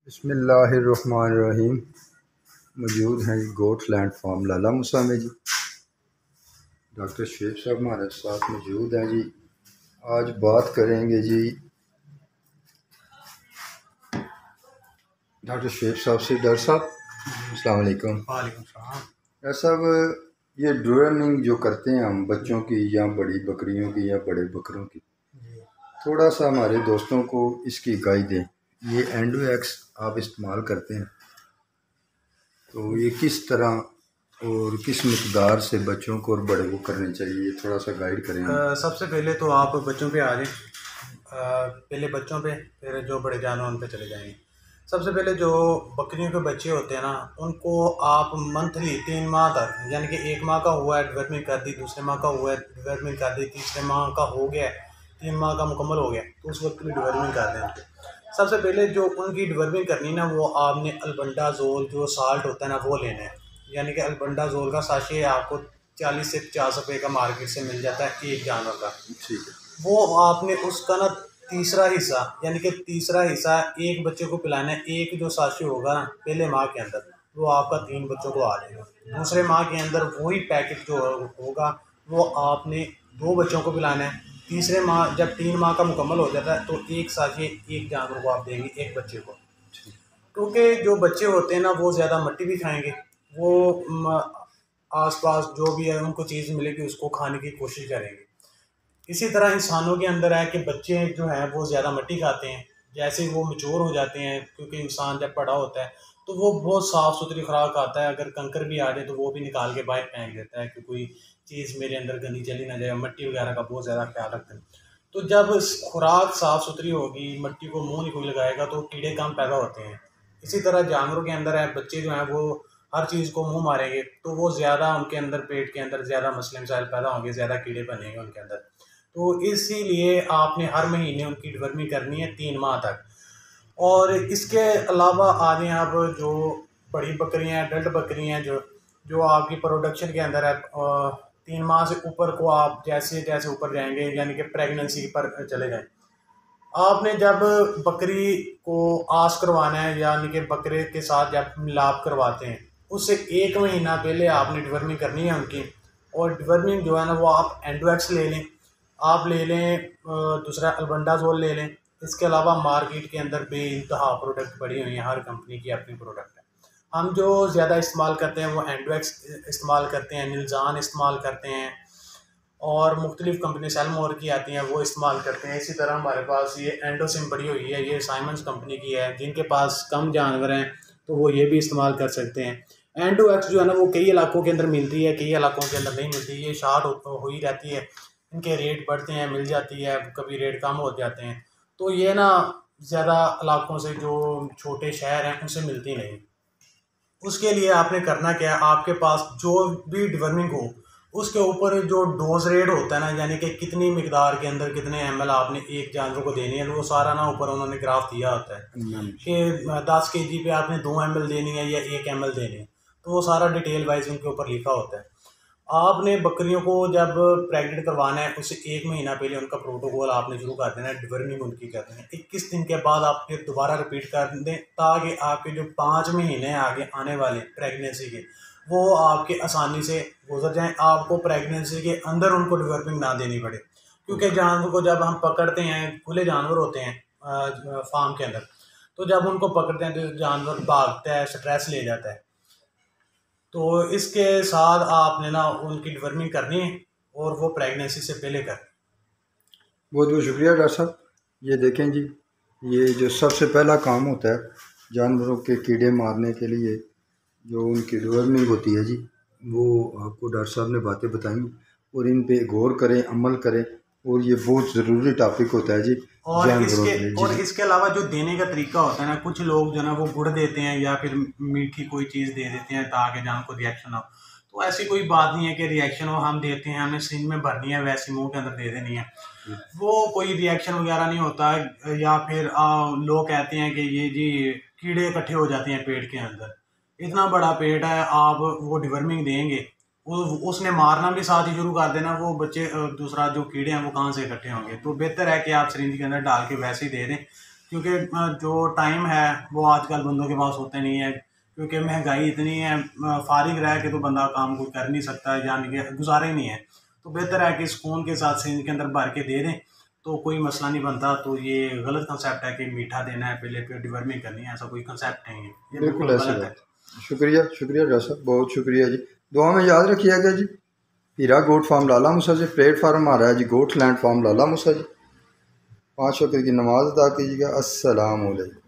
बिस्मिल्लाहिर्रहमानिर्रहीम। मौजूद हैं गोट्स लैंड फार्म लाला मूसा में जी। डॉक्टर शेख साहब हमारे साथ मौजूद हैं जी। आज बात करेंगे जी डॉक्टर शेख साहब से। डॉक्टर साहब अस्सलाम वालेकुम। वालेकुम सलाम। डॉक्टर साहब, ये ड्रोनिंग जो करते हैं हम बच्चों की या बड़ी बकरियों की या बड़े बकरों की, थोड़ा सा हमारे दोस्तों को इसकी गाइड दें। ये एंडोएक्स आप इस्तेमाल करते हैं तो ये किस तरह और किस मिकदार से बच्चों को और बड़े को करनी चाहिए, थोड़ा सा गाइड करें। सबसे पहले तो आप बच्चों पे आ जाएं। पहले बच्चों पे, फिर जो बड़े जानवर उन पे चले जाएंगे। सबसे पहले जो बकरियों के बच्चे होते हैं ना, उनको आप मंथली 3 माह तक, यानी कि 1 माह का हुआ है डिवर्मिंग कर दी, दूसरे माह का हुआ है डिवर्मिंग कर दी, तीसरे माह का हो गया है, 3 माह का मुकम्मल हो गया, तो उस वक्त भी डिवर्मिंग कर दें। सबसे पहले जो उनकी डिवर्मिंग करनी ना, वो आपने अल्बेंडाजोल जो साल्ट होता है ना, वो लेना है। यानी कि अल्बेंडाजोल का साशे आपको 40 से 50 रुपये का मार्केट से मिल जाता है एक जानवर का। ठीक है। वो आपने उसका ना तीसरा हिस्सा, यानी कि तीसरा हिस्सा एक बच्चे को पिलाना है। एक जो साशे होगा ना पहले माह के अंदर, वो आपका 3 बच्चों को आ जाएगा। दूसरे माह के अंदर वही पैकेट जो होगा वो आपने 2 बच्चों को पिलाना है। तीसरे माह जब 3 माह का मुकम्मल हो जाता है तो एक साशे एक जानवर को आप देंगे, एक बच्चे को। क्योंकि जो बच्चे होते हैं ना, वो ज़्यादा मिट्टी भी खाएंगे, वो आसपास जो भी है उनको चीज़ मिलेगी उसको खाने की कोशिश करेंगे। इसी तरह इंसानों के अंदर है कि बच्चे जो हैं वो ज़्यादा मिट्टी खाते हैं। जैसे वो मैच्योर हो जाते हैं, क्योंकि इंसान जब बड़ा होता है तो वो बहुत साफ़ सुथरी खुराक खाता है। अगर कंकर भी आ जाए तो वो भी निकाल के बाहर फेंक देता है कि कोई चीज़ मेरे अंदर गंदी चली ना जाए। मिट्टी वगैरह का बहुत ज़्यादा ख्याल रखते हैं। तो जब खुराक साफ़ सुथरी होगी, मिट्टी को मुँह नहीं कोई लगाएगा, तो कीड़े कम पैदा होते हैं। इसी तरह जानवरों के अंदर है, बच्चे जो हैं वो हर चीज़ को मुँह मारेंगे तो वो ज़्यादा उनके अंदर पेट के अंदर ज़्यादा मसले मसाइल पैदा होंगे, ज़्यादा कीड़े बनेंगे उनके अंदर। तो इसीलिए आपने हर महीने उनकी डिवर्मिंग करनी है 3 माह तक। और इसके अलावा आ जाएँ आप जो बड़ी बकरियाँ हैं, अडल्ट बकरियाँ हैं, जो जो आपकी प्रोडक्शन के अंदर है, 3 माह से ऊपर को आप जैसे जैसे ऊपर जाएंगे, यानी कि प्रेगनेंसी पर चले जाएँ। आपने जब बकरी को आस करवाना है, यानी कि बकरे के साथ जब मिलाप करवाते हैं, उससे 1 महीना पहले आपने डिवर्मिंग करनी है उनकी। और डिवर्मिंग जो है ना, वो आप एंडोएक्स ले लें, आप ले लें, दूसरा अल्बेंडाजोल ले लें। इसके अलावा मार्केट के अंदर बेइंतहा प्रोडक्ट पड़ी हुई हैं, हर कंपनी की अपनी प्रोडक्ट है। हम जो ज़्यादा इस्तेमाल करते हैं वो एंडोएक्स इस्तेमाल करते हैं, निलजान इस्तेमाल करते हैं, और मुख्तलिफ़ कंपनी सेलमोर की आती हैं, वो इस्तेमाल करते हैं। इसी तरह हमारे पास ये एंडोसिम पड़ी हुई है, ये साइमंस कंपनी की है। जिनके पास कम जानवर हैं तो वो ये भी इस्तेमाल कर सकते हैं। एंडोएक्स जो है ना, वो कई इलाकों के अंदर मिलती है, कई इलाकों के अंदर नहीं मिलती। ये शार्ट हो ही रहती है, इनके रेट बढ़ते हैं, मिल जाती है, कभी रेट कम हो जाते हैं। तो ये ना ज़्यादा इलाकों से, जो छोटे शहर हैं, उनसे मिलती नहीं। उसके लिए आपने करना क्या है, आपके पास जो भी डिवर्मिंग हो उसके ऊपर जो डोज रेट होता है ना, यानी कि कितनी मिकदार के अंदर कितने ml आपने एक जानवर को देनी है, तो वो सारा ना ऊपर उन्होंने ग्राफ दिया होता है कि 10 kg पे आपने 2 ml देनी है या 1 ml देनी है। तो वो सारा डिटेल वाइज उनके ऊपर लिखा होता है। आपने बकरियों को जब प्रेग्नेंट करवाना है, उससे 1 महीना पहले उनका प्रोटोकॉल आपने शुरू कर देना है, डिवर्मिंग उनकी कर देना है। 21 दिन के बाद आप फिर दोबारा रिपीट कर दें, ताकि आपके जो 5 महीने आगे आने वाले प्रेगनेंसी के, वो आपके आसानी से गुजर जाएं। आपको प्रेगनेंसी के अंदर उनको डिवर्मिंग ना देनी पड़े, क्योंकि जानवर को जब हम पकड़ते हैं, खुले जानवर होते हैं फार्म के अंदर, तो जब उनको पकड़ते हैं तो जानवर भागता है, स्ट्रेस ले जाता है। तो इसके साथ आपने ना उनकी डिवर्मिंग करनी है, और वो प्रेगनेंसी से पहले करनी। बहुत बहुत शुक्रिया डॉक्टर साहब। ये देखें जी, ये जो सबसे पहला काम होता है जानवरों के कीड़े मारने के लिए, जो उनकी डिवर्मिंग होती है जी, वो आपको डॉक्टर साहब ने बातें बताई, और इन पे गौर करें, अमल करें, और ये बहुत ज़रूरी टॉपिक होता है जी जानवरों के लिए। और इसके अलावा जो देने का तरीका होता है ना, कुछ लोग जो ना वो गुड़ देते हैं या फिर मीठी कोई चीज़ दे देते हैं ताकि जानवर को रिएक्शन हो। तो ऐसी कोई बात नहीं है कि रिएक्शन हो, हम देते हैं, हमें सिंह में भरनी है, वैसे मुंह के अंदर दे देनी है, वो कोई रिएक्शन वगैरह नहीं होता है। या फिर लोग कहते हैं कि ये जी कीड़े इकट्ठे हो जाते हैं पेट के अंदर। इतना बड़ा पेट है, आप वो डिवर्मिंग देंगे, उसने मारना भी साथ ही शुरू कर देना, वो बच्चे दूसरा जो कीड़े हैं वो कहाँ से इकट्ठे होंगे। तो बेहतर है कि आप सिरिंज के अंदर डाल के वैसे ही दे दें, क्योंकि जो टाइम है वो आजकल बंदों के पास होते नहीं है, क्योंकि महंगाई इतनी है, फारिग रह के तो बंदा काम कोई कर नहीं सकता, यानी कि गुजारा ही नहीं है। तो बेहतर है कि सुकून के साथ सिंध के अंदर भर के दे दें तो कोई मसला नहीं बनता। तो ये गलत कंसेप्ट है कि मीठा देना है पहले फिर डिवर्मिंग करनी है, ऐसा कोई कंसेप्ट नहीं है, ये बिल्कुल बिल्कुल ऐसी गलत है। बात। शुक्रिया शुक्रिया डॉक्टर साहब, बहुत शुक्रिया जी। दुआ में याद रखिएगा जी। हीरा गोट फार्म लाला मूसा जी, प्लेटफार्म आ रहा है जी गोट लैंड फार्म लाला मूसा जी। 5 वक्त की नमाज अदा कीजिएगा। अस्सलाम वालेकुम।